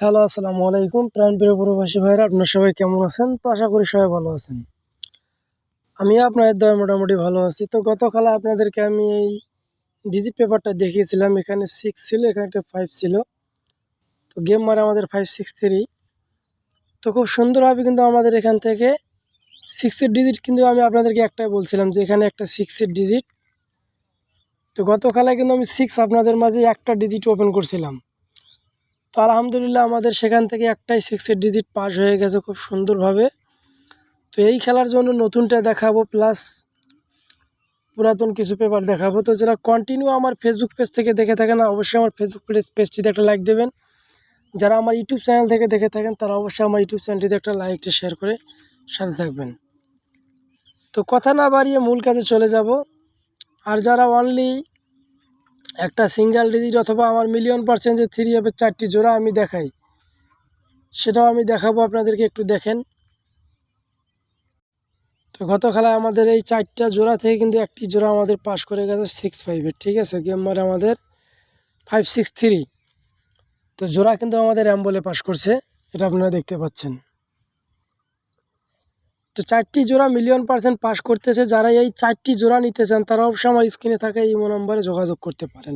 Hello, আসসালামু আলাইকুম প্রাণপ্রিয় প্রবাসী ভাইরা, আপনারা সবাই কেমন আছেন? তো আশা করি সবাই ভালো আছেন। আমি আপনাদের দয়ায় মোটামুটি ভালো আছি। তো গতকাল আপনাদেরকে আমি এই ডিজিট পেপারটা দেখিয়েছিলাম। এখানে 6 ছিল, এখানে একটা 5 ছিল। তো গেম মারে আমাদের 563। তো খুব সুন্দরভাবে কিন্তু আমাদের এখান থেকে 6 এর ডিজিট কিন্তু আমি আপনাদেরকে একটাই বলছিলাম যে এখানে একটা 6 এর ডিজিট। তো গতকালে কিন্তু আমি 6 আপনাদের মাঝে একটা ডিজিট ওপেন করছিলাম। তো আলহামদুলিল্লাহ আমাদের সেখান থেকে একটাই 6 এর ডিজিট পাস হয়ে গেছে খুব সুন্দরভাবে। তো এই খেলার জন্য নতুনটা দেখাবো, প্লাস পুরাতন কিছু পেপার দেখাবো। তো যারা কন্টিনিউ আমার ফেসবুক পেজ থেকে দেখে থাকেন, অবশ্যই আমার ফেসবুক পেজটিতে একটা লাইক দেবেন। যারা আমার ইউটিউব চ্যানেল থেকে দেখে থাকেন তারা অবশ্যই আমার ইউটিউব চ্যানেলটিতে একটা লাইকটা শেয়ার করে সাথে থাকবেন। তো কথা না বাড়িয়ে মূল কাজে চলে যাব। আর যারা অনলি একটা সিঙ্গেল ডিজিট অথবা আমার মিলিয়ন% যে 3 অ্যাপের 4টি জোড়া আমি দেখাই, সেটাও আমি দেখাবো আপনাদেরকে, একটু দেখেন। তো গত খেলায় আমাদের এই 4টা জোড়া থেকে কিন্তু একটি জোড়া আমাদের পাস করে গেছে 6-5-এর, ঠিক আছে। গেম মারে আমাদের 563। তো জোড়া কিন্তু আমাদের বলে পাস করছে, এটা আপনারা দেখতে পাচ্ছেন। তো 4টি জোড়া মিলিয়ন% পাস করতেছে। যারা এই 4টি জোড়া নিতে চান তারা অবশ্যই আমার স্ক্রিনে থাকা ইমো নম্বরে যোগাযোগ করতে পারেন।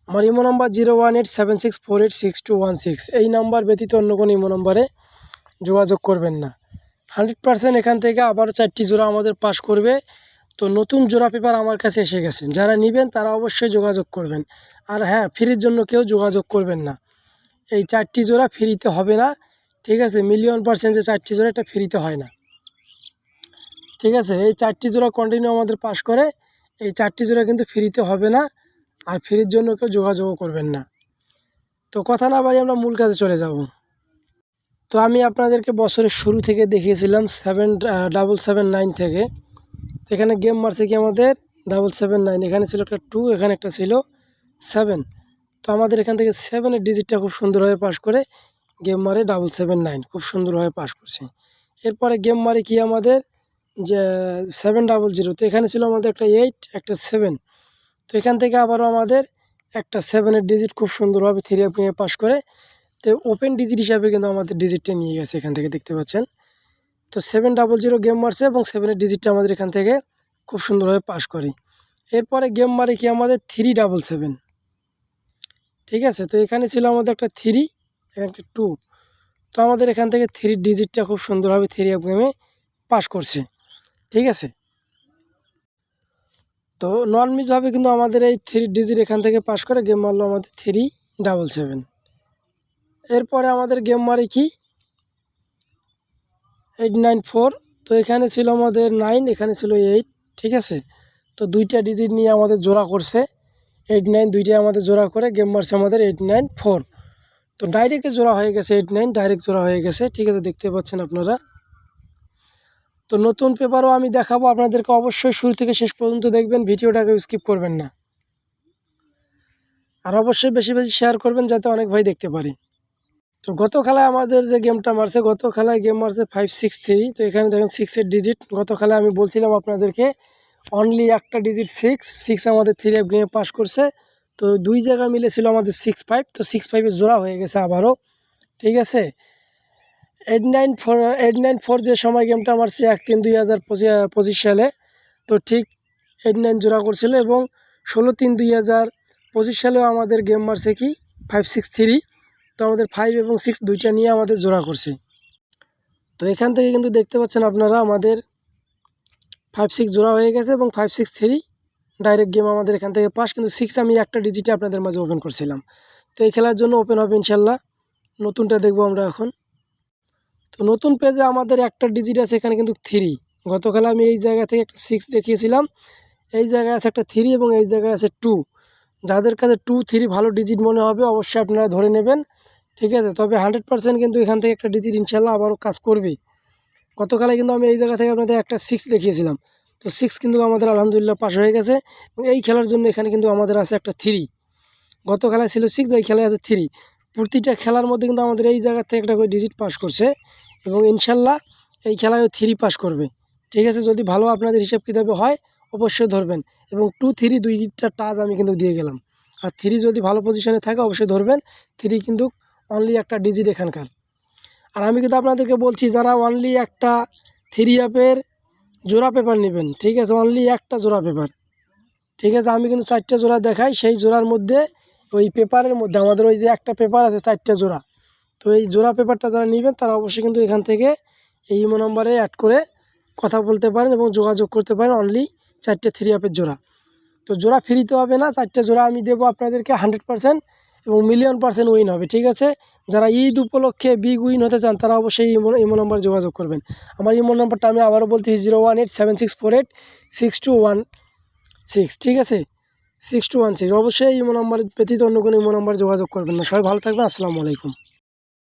আমার ইমো নম্বর 01876486216। এই নাম্বার ব্যতীত অন্য কোনো ইমো নম্বরে যোগাযোগ করবেন না। 100% এখান থেকে আবারও 4টি জোড়া আমাদের পাস করবে। তো নতুন জোড়া পেপার আমার কাছে এসে গেছে, যারা নেবেন তারা অবশ্যই যোগাযোগ করবেন। আর হ্যাঁ, ফ্রির জন্য কেউ যোগাযোগ করবেন না। এই 4টি জোড়া ফ্রিতে হবে না, ঠিক আছে। মিলিয়ন% যে 4টি জোড়া, এটা ফ্রিতে হয় না, ঠিক আছে। এই 4টি জোড়া কন্টিনিউ আমাদের পাস করে, এই 4টি জোড়া কিন্তু ফ্রিতে হবে না। আর ফ্রির জন্য কেউ যোগাযোগও করবেন না। তো কথা না বাড়ি আমরা মূল কাজে চলে যাব। তো আমি আপনাদেরকে বছরের শুরু থেকে দেখিয়েছিলাম 7779 থেকে। তো এখানে গেম মারছে কি আমাদের 779। এখানে ছিল একটা 2, এখানে একটা ছিল 7। তো আমাদের এখান থেকে 7-এর ডিজিটটা খুব সুন্দরভাবে পাস করে গেম মারে 779, খুব সুন্দরভাবে পাস করছে। এরপরে গেম মারে কি আমাদের যে 700। তো এখানে ছিল আমাদের একটা 8, একটা 7। তো এখান থেকে আবারও আমাদের একটা 7-এর ডিজিট খুব সুন্দরভাবে 3 পাস করে। তো ওপেন ডিজিট হিসাবে কিন্তু আমাদের ডিজিটটা নিয়ে গেছে, এখান থেকে দেখতে পাচ্ছেন। তো 700 গেম মারছে এবং 7-এর ডিজিটটা আমাদের এখান থেকে খুব সুন্দরভাবে পাস করি। এরপরে গেম মারে কি আমাদের 377, ঠিক আছে। তো এখানে ছিল আমাদের একটা 3, এখানে একটা 2। তো আমাদের এখান থেকে 3 ডিজিটটা খুব সুন্দরভাবে 3 গেমে পাস করছে, ঠিক আছে। তো নন মিসভাবে কিন্তু আমাদের এই 3 ডিজিট এখান থেকে পাস করে গেম মারলো আমাদের 377। এরপরে আমাদের গেম মারে কি 894। তো এখানে ছিল আমাদের 9, এখানে ছিল 8, ঠিক আছে। তো দুইটা ডিজিট নিয়ে আমাদের জোড়া করছে 89, দুইটাই আমাদের জোড়া করে গেম মারছে আমাদের 894। তো ডাইরেক্টে জোড়া হয়ে গেছে 89, ডাইরেক্ট জোড়া হয়ে গেছে, ঠিক আছে, দেখতে পাচ্ছেন আপনারা। তো নতুন পেপারও আমি দেখাবো আপনাদেরকে, অবশ্যই শুরু থেকে শেষ পর্যন্ত দেখবেন, ভিডিওটাকে স্কিপ করবেন না। আর অবশ্যই বেশি বেশি শেয়ার করবেন যাতে অনেক ভাই দেখতে পারে। তো গত খেলায় আমাদের যে গেমটা মারছে, গত খেলায় গেম মারছে 563। তো এখানে দেখেন 6-এর ডিজিট। গত খেলায় আমি বলছিলাম আপনাদেরকে অনলি একটা ডিজিট 6 আমাদের 3 গেমে পাস করছে। তো দুই জায়গা মিলেছিল আমাদের 65। তো 65-এর জোড়া হয়ে গেছে আবারও, ঠিক আছে। 894 যে সময় গেমটা মারছে 1-3-2025 সালে। তো ঠিক 89 জোড়া করছিল এবং 16-3-2025 সালেও আমাদের গেম মারছে কি 563। তো আমাদের 5 এবং 6 দুইটা নিয়ে আমাদের জোড়া করছে। তো এখান থেকে কিন্তু দেখতে পাচ্ছেন আপনারা আমাদের 5-6 জোড়া হয়ে গেছে এবং 5-6-3 ডাইরেক্ট গেম আমাদের এখান থেকে পাস। কিন্তু 6 আমি একটা ডিজিটে আপনাদের মাঝে ওপেন করছিলাম। তো এই খেলার জন্য ওপেন হবে ইনশাল্লাহ। নতুনটা দেখবো আমরা এখন। তো নতুন পেজে আমাদের একটা ডিজিট আছে, এখানে কিন্তু 3। গত খেলা আমি এই জায়গা থেকে একটা 6 দেখিয়েছিলাম, এই জায়গায় আছে একটা 3 এবং এই জায়গায় আছে 2। যাদের কাছে 2-3 ভালো ডিজিট মনে হবে অবশ্যই আপনারা ধরে নেবেন, ঠিক আছে। তবে 100% কিন্তু এখান থেকে একটা ডিজিট ইনশাল্লাহ আবারও কাজ করবে। গতকালে কিন্তু আমি এই জায়গা থেকে আপনাদের একটা 6 দেখিয়েছিলাম। তো 6 কিন্তু আমাদের আলহামদুলিল্লাহ পাস হয়ে গেছে এবং এই খেলার জন্য এখানে কিন্তু আমাদের আছে একটা 3। গত খেলায় ছিল 6, এই খেলায় আছে 3। প্রতিটা খেলার মধ্যে কিন্তু আমাদের এই জায়গা থেকে একটা করে ডিজিট পাস করছে এবং ইনশাল্লাহ এই খেলায়ও 3 পাস করবে, ঠিক আছে। যদি ভালো আপনাদের হিসাব কিতাবে হয় অবশ্যই ধরবেন। এবং 2-3 দুইটা টাচ আমি কিন্তু দিয়ে গেলাম। আর 3 যদি ভালো পজিশনে থাকে অবশ্যই ধরবেন। 3 কিন্তু অনলি একটা ডিজিট এখানকার। আর আমি কিন্তু আপনাদেরকে বলছি যারা অনলি একটা 3 অ্যাপের জোড়া পেপার নেবেন, ঠিক আছে, অনলি একটা জোড়া পেপার, ঠিক আছে, আমি কিন্তু 4টে জোড়া দেখাই, সেই জোড়ার মধ্যে ওই পেপারের মধ্যে আমাদের ওই যে একটা পেপার আছে 4টে জোড়া, তো এই জোড়া পেপারটা যারা নেবেন তারা অবশ্যই কিন্তু এখান থেকে এই ইমো নম্বরে অ্যাড করে কথা বলতে পারেন এবং যোগাযোগ করতে পারেন। অনলি 4টে 3 অ্যাপের জোড়া, তো জোড়া ফ্রিতে হবে না, 4টে জোড়া আমি দেবো আপনাদেরকে 100% এবং মিলিয়ন% উইন হবে, ঠিক আছে। যারা ঈদ উপলক্ষে বিগ উইন হতে চান তারা অবশ্যই ইমো নম্বরে যোগাযোগ করবেন। আমার ইমো নম্বরটা আমি আবারও বলতেছি 01876486216, ঠিক আছে, 6216। অবশ্যই ইমো নম্বর ব্যতীত অন্য কোনো ইমো নম্বরে যোগাযোগ করবেন না। সবাই ভালো থাকবেন, আসসালামু আলাইকুম।